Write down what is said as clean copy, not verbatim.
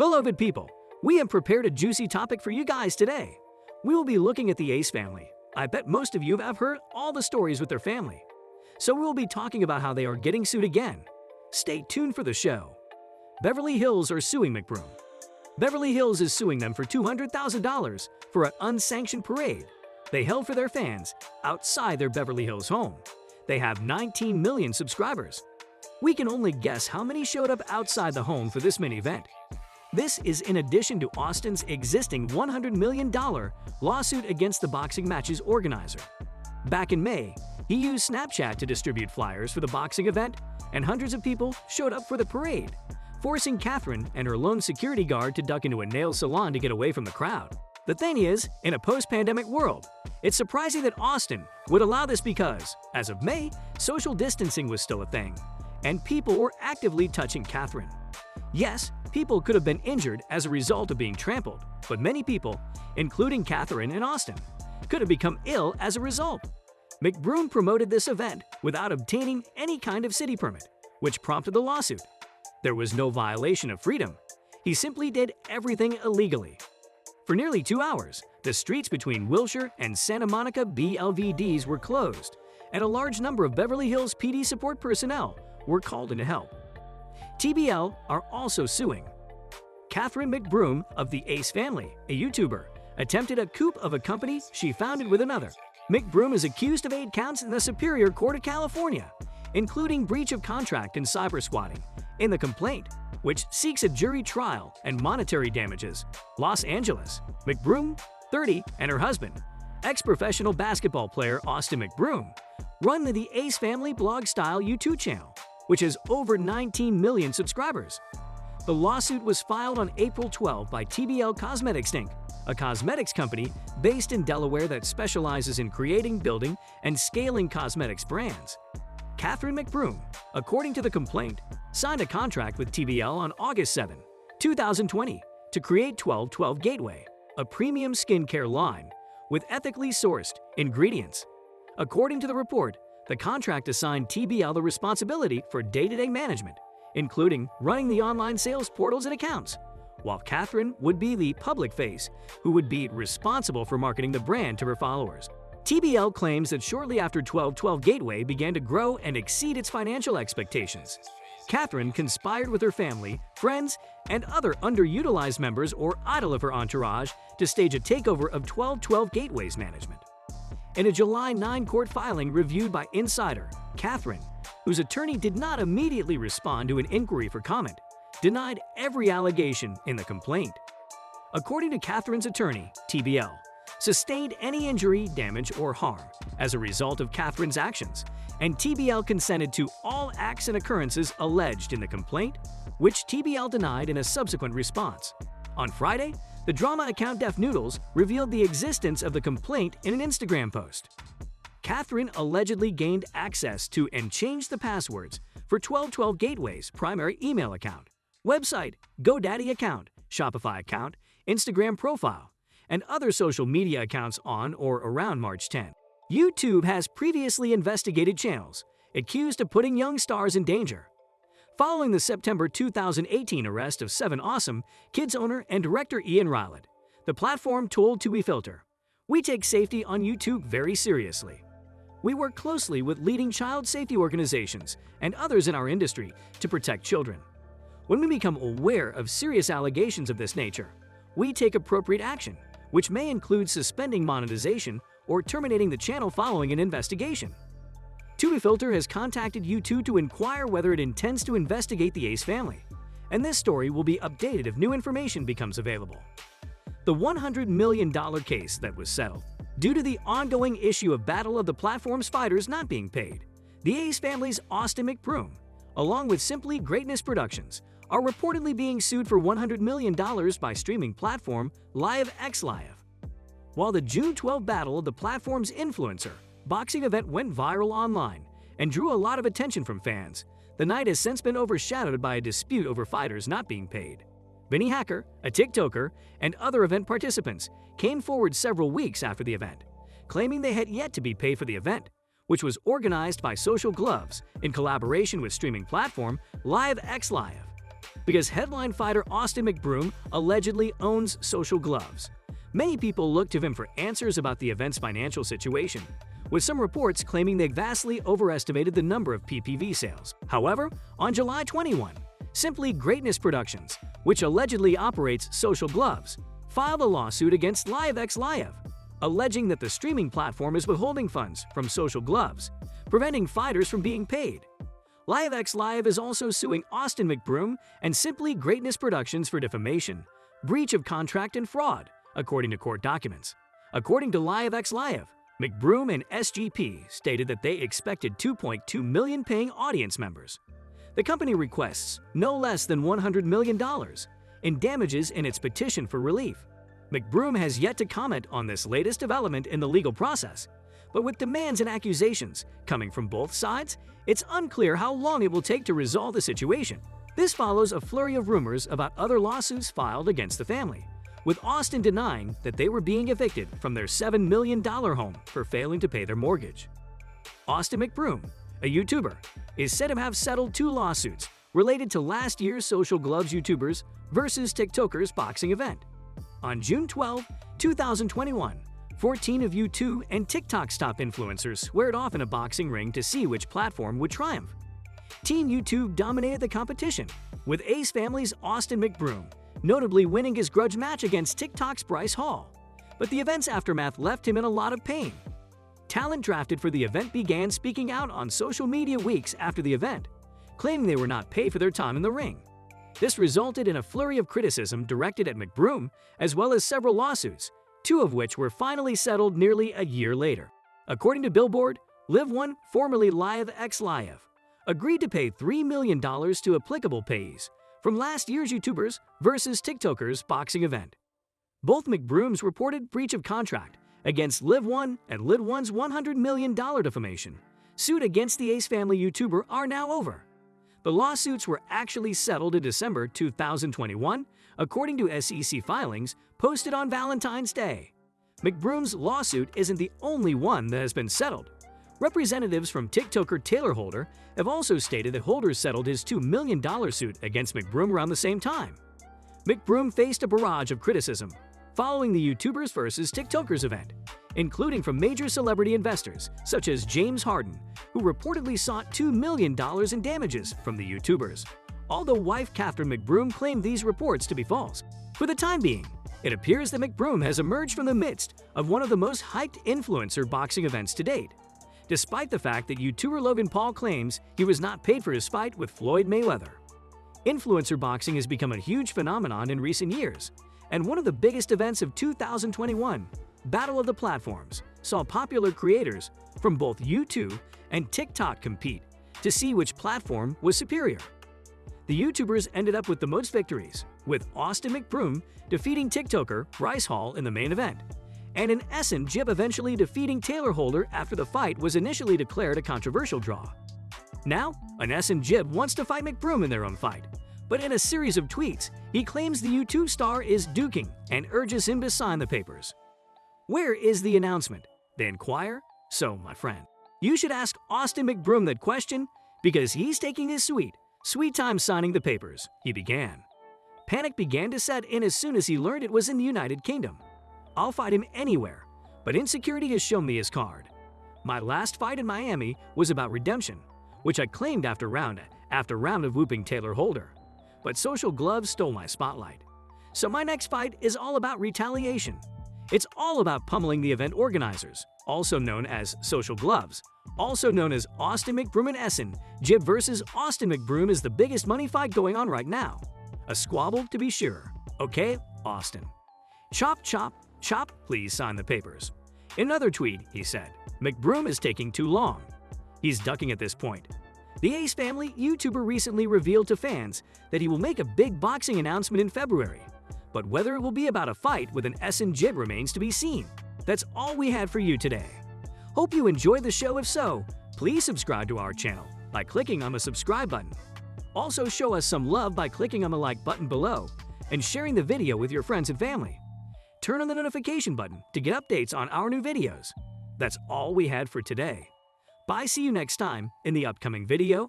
Beloved people, we have prepared a juicy topic for you guys today. We will be looking at the Ace family. I bet most of you have heard all the stories with their family. So we will be talking about how they are getting sued again. Stay tuned for the show. Beverly Hills are suing McBroom. Beverly Hills is suing them for $200,000 for an unsanctioned parade they held for their fans outside their Beverly Hills home. They have 19 million subscribers. We can only guess how many showed up outside the home for this mini event. This is in addition to Austin's existing $100 million lawsuit against the boxing match's organizer. Back in May, he used Snapchat to distribute flyers for the boxing event, and hundreds of people showed up for the parade, forcing Catherine and her lone security guard to duck into a nail salon to get away from the crowd. The thing is, in a post-pandemic world, it's surprising that Austin would allow this because, as of May, social distancing was still a thing, and people were actively touching Catherine. Yes, people could have been injured as a result of being trampled, but many people, including Catherine and Austin, could have become ill as a result. McBroom promoted this event without obtaining any kind of city permit, which prompted the lawsuit. There was no violation of freedom. He simply did everything illegally. For nearly 2 hours, the streets between Wilshire and Santa Monica BLVDs were closed, and a large number of Beverly Hills PD support personnel were called in to help. TBL are also suing. Catherine McBroom of the Ace family, a YouTuber, attempted a coup of a company she founded with another. McBroom is accused of 8 counts in the Superior Court of California, including breach of contract and cybersquatting. In the complaint, which seeks a jury trial and monetary damages, Los Angeles, McBroom, 30, and her husband, ex-professional basketball player Austin McBroom, run the Ace Family blog-style YouTube channel, which has over 19 million subscribers. The lawsuit was filed on April 12 by TBL Cosmetics Inc, a cosmetics company based in Delaware that specializes in creating, building, and scaling cosmetics brands. Catherine McBroom, according to the complaint, signed a contract with TBL on August 7, 2020 to create 1212 Gateway, a premium skincare line with ethically sourced ingredients. According to the report, the contract assigned TBL the responsibility for day-to-day management, including running the online sales portals and accounts, while Catherine would be the public face who would be responsible for marketing the brand to her followers. TBL claims that shortly after 1212 Gateway began to grow and exceed its financial expectations, Catherine conspired with her family, friends, and other underutilized members or idle of her entourage to stage a takeover of 1212 Gateway's management. In a July 9 court filing reviewed by Insider, Catherine, whose attorney did not immediately respond to an inquiry for comment, denied every allegation in the complaint. According to Catherine's attorney, TBL sustained any injury, damage, or harm as a result of Catherine's actions, and TBL consented to all acts and occurrences alleged in the complaint, which TBL denied in a subsequent response. On Friday, the drama account Def Noodles revealed the existence of the complaint in an Instagram post. Catherine allegedly gained access to and changed the passwords for 1212 Gateway's primary email account, website, GoDaddy account, Shopify account, Instagram profile, and other social media accounts on or around March 10. YouTube has previously investigated channels accused of putting young stars in danger. Following the September 2018 arrest of 7 Awesome Kids owner and director Ian Rowlett, the platform told TBL Filter, "We take safety on YouTube very seriously. We work closely with leading child safety organizations and others in our industry to protect children. When we become aware of serious allegations of this nature, we take appropriate action, which may include suspending monetization or terminating the channel following an investigation." TBL Filter has contacted YouTube to inquire whether it intends to investigate the Ace family, and this story will be updated if new information becomes available. The $100 million case that was settled due to the ongoing issue of battle of the platform's fighters not being paid, the Ace family's Austin McBroom, along with Simply Greatness Productions, are reportedly being sued for $100 million by streaming platform Live X Live. While the June 12 battle of the platform's influencer boxing event went viral online and drew a lot of attention from fans, the night has since been overshadowed by a dispute over fighters not being paid. Vinny Hacker, a TikToker, and other event participants came forward several weeks after the event, claiming they had yet to be paid for the event, which was organized by Social Gloves in collaboration with streaming platform Live X Live. because headline fighter Austin McBroom allegedly owns Social Gloves. Many people look to him for answers about the event's financial situation, with some reports claiming they vastly overestimated the number of PPV sales. However, on July 21, Simply Greatness Productions, which allegedly operates Social Gloves, filed a lawsuit against LiveX Live, alleging that the streaming platform is withholding funds from Social Gloves, preventing fighters from being paid. LiveX Live is also suing Austin McBroom and Simply Greatness Productions for defamation, breach of contract, and fraud, according to court documents. According to LiveX Live, McBroom and SGP stated that they expected 2.2 million paying audience members. The company requests no less than $100 million in damages in its petition for relief. McBroom has yet to comment on this latest development in the legal process, but with demands and accusations coming from both sides, it's unclear how long it will take to resolve the situation. This follows a flurry of rumors about other lawsuits filed against the family, with Austin denying that they were being evicted from their $7 million home for failing to pay their mortgage. Austin McBroom, a YouTuber, is said to have settled 2 lawsuits related to last year's Social Gloves YouTubers versus TikTokers boxing event. On June 12, 2021, 14 of YouTube and TikTok's top influencers squared off in a boxing ring to see which platform would triumph. Team YouTube dominated the competition, with Ace Family's Austin McBroom notably winning his grudge match against TikTok's Bryce Hall. But the event's aftermath left him in a lot of pain. Talent drafted for the event began speaking out on social media weeks after the event, claiming they were not paid for their time in the ring. This resulted in a flurry of criticism directed at McBroom, as well as several lawsuits, 2 of which were finally settled nearly a year later. According to Billboard, Live One, formerly LiveX Live, agreed to pay $3 million to applicable payees from last year's YouTubers versus TikTokers boxing event. Both McBrooms reported breach of contract against Live One, and Live One's $100 million defamation suit against the Ace Family YouTuber are now over. The lawsuits were actually settled in December 2021, according to SEC filings posted on Valentine's Day. McBroom's lawsuit isn't the only one that has been settled. Representatives from TikToker Taylor Holder have also stated that Holder settled his $2 million suit against McBroom around the same time. McBroom faced a barrage of criticism following the YouTubers versus TikTokers event, including from major celebrity investors such as James Harden, who reportedly sought $2 million in damages from the YouTubers, although wife Catherine McBroom claimed these reports to be false. For the time being, it appears that McBroom has emerged from the midst of one of the most hyped influencer boxing events to date, despite the fact that YouTuber Logan Paul claims he was not paid for his fight with Floyd Mayweather. Influencer boxing has become a huge phenomenon in recent years, and one of the biggest events of 2021, Battle of the Platforms, saw popular creators from both YouTube and TikTok compete to see which platform was superior. The YouTubers ended up with the most victories, with Austin McBroom defeating TikToker Bryce Hall in the main event, and an Essen Jib eventually defeating Taylor Holder after the fight was initially declared a controversial draw. Now, an Essen Jib wants to fight McBroom in their own fight, but in a series of tweets, he claims the YouTube star is duking and urges him to sign the papers. Where is the announcement? They inquire. So, my friend, you should ask Austin McBroom that question because he's taking his sweet time signing the papers, he began. Panic began to set in as soon as he learned it was in the United Kingdom. I'll fight him anywhere, but insecurity has shown me his card. My last fight in Miami was about redemption, which I claimed after round of whooping Taylor Holder. But Social Gloves stole my spotlight. So my next fight is all about retaliation. It's all about pummeling the event organizers, also known as Social Gloves, also known as Austin McBroom and Essen Jib versus Austin McBroom is the biggest money fight going on right now. A squabble to be sure. Okay, Austin. Chop, chop, chop, please sign the papers. In another tweet, he said, McBroom is taking too long. He's ducking at this point. The Ace Family YouTuber recently revealed to fans that he will make a big boxing announcement in February, but whether it will be about a fight with an Essen Jib remains to be seen. That's all we had for you today. Hope you enjoyed the show. If so, please subscribe to our channel by clicking on the subscribe button. Also show us some love by clicking on the like button below and sharing the video with your friends and family. Turn on the notification button to get updates on our new videos. That's all we had for today. Bye, see you next time in the upcoming video.